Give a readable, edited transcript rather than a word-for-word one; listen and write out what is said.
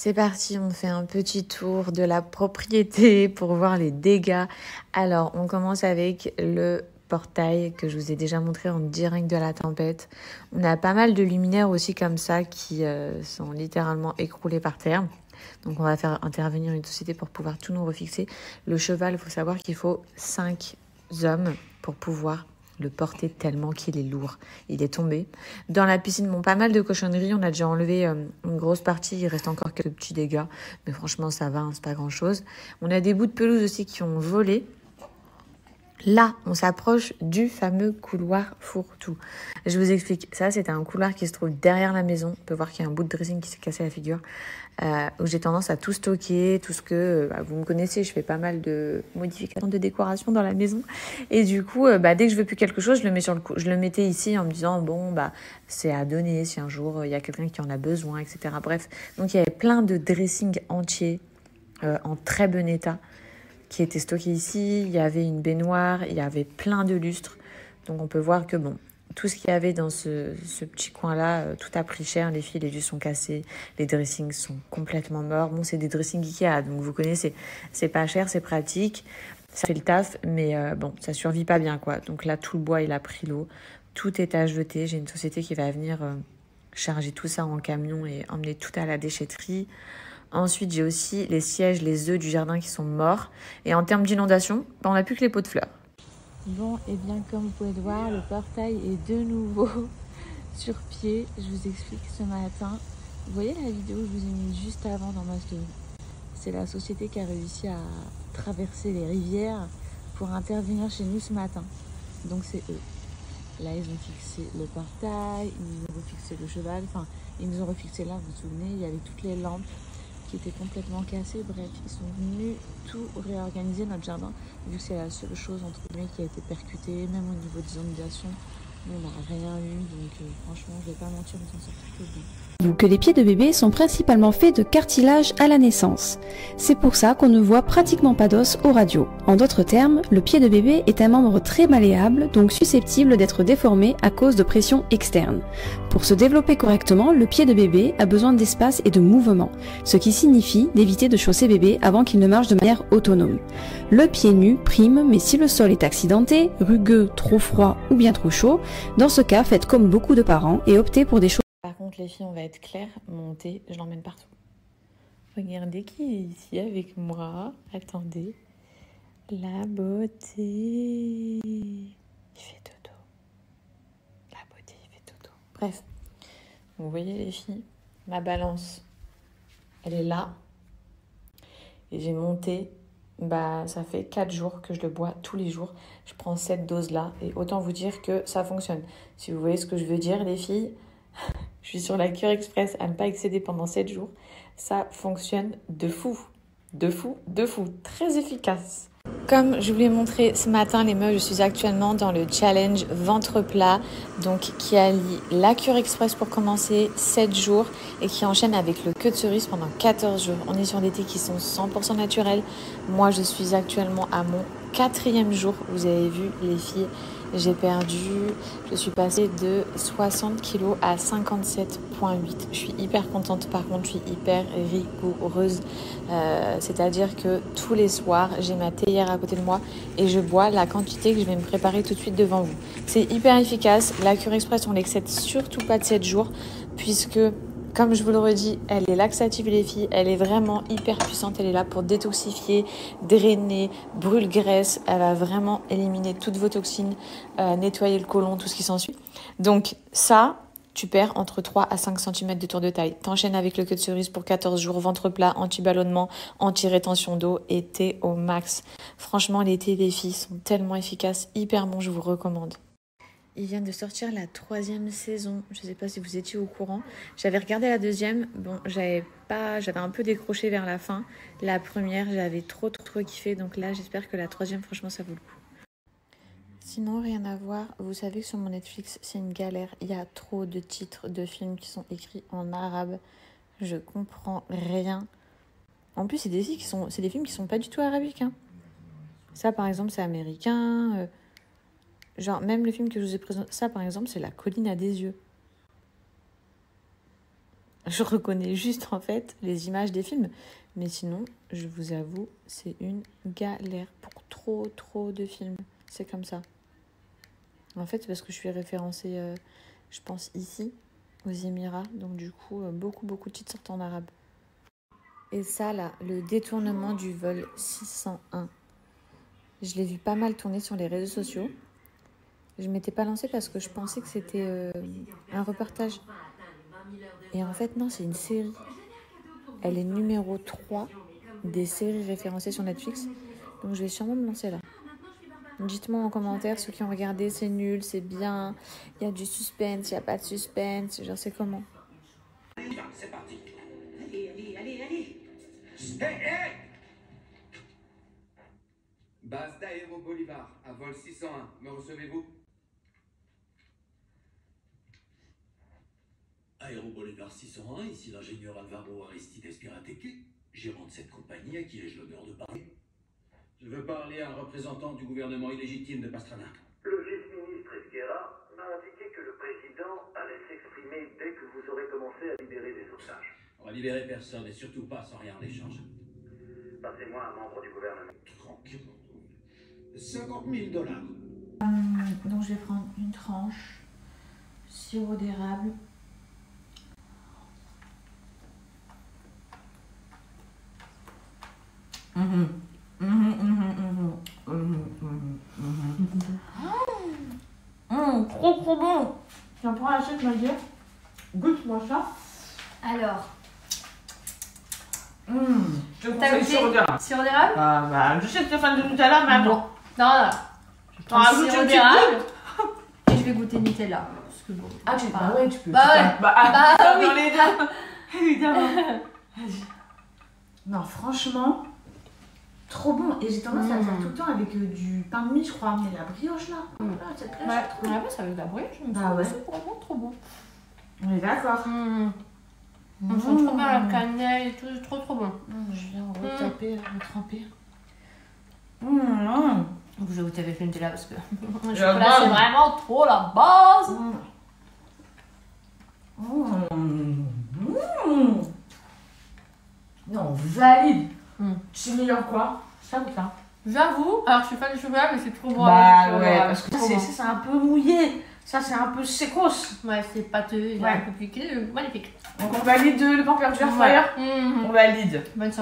C'est parti, on fait un petit tour de la propriété pour voir les dégâts. Alors, on commence avec le portail que je vous ai déjà montré en direct de la tempête. On a pas mal de luminaires aussi comme ça qui sont littéralement écroulés par terre. Donc, on va faire intervenir une société pour pouvoir tout nous refixer. Le cheval, il faut savoir qu'il faut 5 hommes pour pouvoir le porter tellement qu'il est lourd. Il est tombé. Dans la piscine, bon, pas mal de cochonneries. On a déjà enlevé une grosse partie. Il reste encore quelques petits dégâts. Mais franchement, ça va, hein, c'est pas grand-chose. On a des bouts de pelouse aussi qui ont volé. Là, on s'approche du fameux couloir fourre-tout. Je vous explique. Ça, c'était un couloir qui se trouve derrière la maison. On peut voir qu'il y a un bout de dressing qui s'est cassé la figure. Où j'ai tendance à tout stocker, tout ce que... vous me connaissez, je fais pas mal de modifications de décoration dans la maison. Et du coup, dès que je veux plus quelque chose, je le mets sur le coup. Je le mettais ici en me disant, bon, c'est à donner si un jour il y a quelqu'un qui en a besoin, etc. Bref, donc il y avait plein de dressings entiers en très bon état qui étaient stockés ici. Il y avait une baignoire, il y avait plein de lustres. Donc on peut voir que bon... Tout ce qu'il y avait dans ce petit coin-là, tout a pris cher. Les fils, les jus sont cassés. Les dressings sont complètement morts. Bon, c'est des dressings Ikea, donc vous connaissez. C'est pas cher, c'est pratique. Ça fait le taf, mais bon, ça survit pas bien, quoi. Donc là, tout le bois, il a pris l'eau. Tout est à jeter. J'ai une société qui va venir charger tout ça en camion et emmener tout à la déchetterie. Ensuite, j'ai aussi les sièges, les œufs du jardin qui sont morts. Et en termes d'inondation, on n'a plus que les pots de fleurs. Bon, et bien comme vous pouvez le voir, le portail est de nouveau sur pied. Je vous explique ce matin. Vous voyez la vidéo que je vous ai mise juste avant dans ma story? C'est la société qui a réussi à traverser les rivières pour intervenir chez nous ce matin. Donc c'est eux. Là, ils ont fixé le portail, ils nous ont refixé le cheval. Enfin, ils nous ont refixé là, vous vous souvenez, il y avait toutes les lampes qui étaient complètement cassées. Bref, ils sont venus tout réorganiser notre jardin, vu que c'est la seule chose entre guillemets qui a été percutée, même au niveau des inondations. Nous, on n'a rien eu, donc franchement, je vais pas mentir, on s'en sort plutôt bien. Que les pieds de bébé sont principalement faits de cartilage à la naissance. C'est pour ça qu'on ne voit pratiquement pas d'os aux radios. En d'autres termes, le pied de bébé est un membre très malléable, donc susceptible d'être déformé à cause de pression externe. Pour se développer correctement, le pied de bébé a besoin d'espace et de mouvement, ce qui signifie d'éviter de chausser bébé avant qu'il ne marche de manière autonome. Le pied nu prime, mais si le sol est accidenté, rugueux, trop froid ou bien trop chaud, dans ce cas, faites comme beaucoup de parents et optez pour des choses. Par contre, les filles, on va être claires, monter, je l'emmène partout. Regardez qui est ici avec moi. Attendez. La beauté. Il fait dodo. La beauté, il fait dodo. Bref. Vous voyez les filles, ma balance, elle est là. Et j'ai monté, ça fait 4 jours que je le bois tous les jours. Je prends cette dose-là et autant vous dire que ça fonctionne. Si vous voyez ce que je veux dire, les filles... Je suis sur la cure express à ne pas excéder pendant 7 jours. Ça fonctionne de fou. De fou, de fou. Très efficace. Comme je vous l'ai montré ce matin, les meufs, je suis actuellement dans le challenge ventre plat, donc qui allie la cure express pour commencer 7 jours et qui enchaîne avec le queue de cerise pendant 14 jours. On est sur des thés qui sont 100% naturels. Moi, je suis actuellement à mon 4e jour. Vous avez vu, les filles, je suis passée de 60 kg à 57,8. Je suis hyper contente, par contre, je suis hyper rigoureuse. C'est-à-dire que tous les soirs, j'ai ma théière à côté de moi et je bois la quantité que je vais me préparer tout de suite devant vous. C'est hyper efficace. La cure express, on l'excède surtout pas de 7 jours puisque... Comme je vous le redis, elle est laxative les filles, elle est vraiment hyper puissante, elle est là pour détoxifier, drainer, brûle-graisse, elle va vraiment éliminer toutes vos toxines, nettoyer le côlon, tout ce qui s'ensuit. Donc ça, tu perds entre 3 à 5 cm de tour de taille. T'enchaînes avec le queue de cerise pour 14 jours, ventre plat, anti-ballonnement, anti-rétention d'eau et thé au max. Franchement, les thés des filles sont tellement efficaces, hyper bons, je vous recommande. Il vient de sortir la 3e saison. Je ne sais pas si vous étiez au courant. J'avais regardé la 2e. Bon, j'avais un peu décroché vers la fin. La première, j'avais trop kiffé. Donc là, j'espère que la 3e, franchement, ça vaut le coup. Sinon, rien à voir. Vous savez que sur mon Netflix, c'est une galère. Il y a trop de titres de films qui sont écrits en arabe. Je comprends rien. En plus, c'est des films qui sont pas du tout arabiques, hein. Ça, par exemple, c'est américain. Genre, même le film que je vous ai présenté, ça par exemple, c'est La colline à des yeux. Je reconnais juste en fait les images des films. Mais sinon, je vous avoue, c'est une galère pour trop de films. C'est comme ça. En fait, c'est parce que je suis référencée, je pense, ici, aux Émirats. Donc du coup, beaucoup de titres sortent en arabe. Et ça, là, le détournement du vol 601. Je l'ai vu pas mal tourner sur les réseaux sociaux. Je m'étais pas lancée parce que je pensais que c'était un reportage. Et en fait, non, c'est une série. Elle est numéro 3 des séries référencées sur Netflix. Donc je vais sûrement me lancer là. Dites-moi en commentaire ceux qui ont regardé, c'est nul, c'est bien, il y a du suspense, il n'y a pas de suspense, genre c'est comment. C'est parti. Allez. Hey. Base d'Aéro Bolivar, à vol 601, me recevez-vous? Aéro Bolivar 601, ici l'ingénieur Alvaro Aristide Espirateque, gérant de cette compagnie à qui ai-je l'honneur de parler. Je veux parler à un représentant du gouvernement illégitime de Pastrana. Le vice-ministre Esguerra m'a indiqué que le président allait s'exprimer dès que vous aurez commencé à libérer des otages. On va libérer personne et surtout pas sans rien en échange. Passez-moi un membre du gouvernement. Tranquille. $50 000. Donc je vais prendre une tranche, sirop d'érable. Trop bon. J'en prends la chute, ma gueule. Goûte-moi ça. Alors, Je te t'as conseille goûté sirop d'érable. sirop d'érable? Ah bah, je sais que tu es fan de Nutella, mais Bon. attends. Non. Je prends rajoutes le sirop une d'érable et je vais goûter Nutella. Parce que bon, Ah, tu pas- bah ouais, tu peux. Bah tu ouais. peux- Bah, Bah dans oui. les deux. Évidemment. Vas-y. Non, franchement, trop bon. Et j'ai tendance à le faire tout le temps avec du pain de mie, je crois. Mais la brioche là, oh là, cette brioche, Ouais, trop on bon. a fait ça avec la brioche. Bah ouais. C'est vraiment trop bon. On est d'accord. On sent trop bien la cannelle et tout, c'est trop bon. Je viens retaper, retremper. Donc je vais goûter avec le Nutella parce que le La chocolat base. c'est vraiment trop la base. Non, valide. Mm. C'est meilleur quoi? Ça ou ça? J'avoue, alors je suis fan du chocolat mais c'est trop bon. Bah avec le ouais, chocolat, parce que trop bon. c'est un peu mouillé. Ça, c'est un peu sécos. Ouais, c'est pâteux, il est Ouais. un peu piqué, magnifique. Donc on valide le pain perdu air fryer. Mhm. On valide. Bonne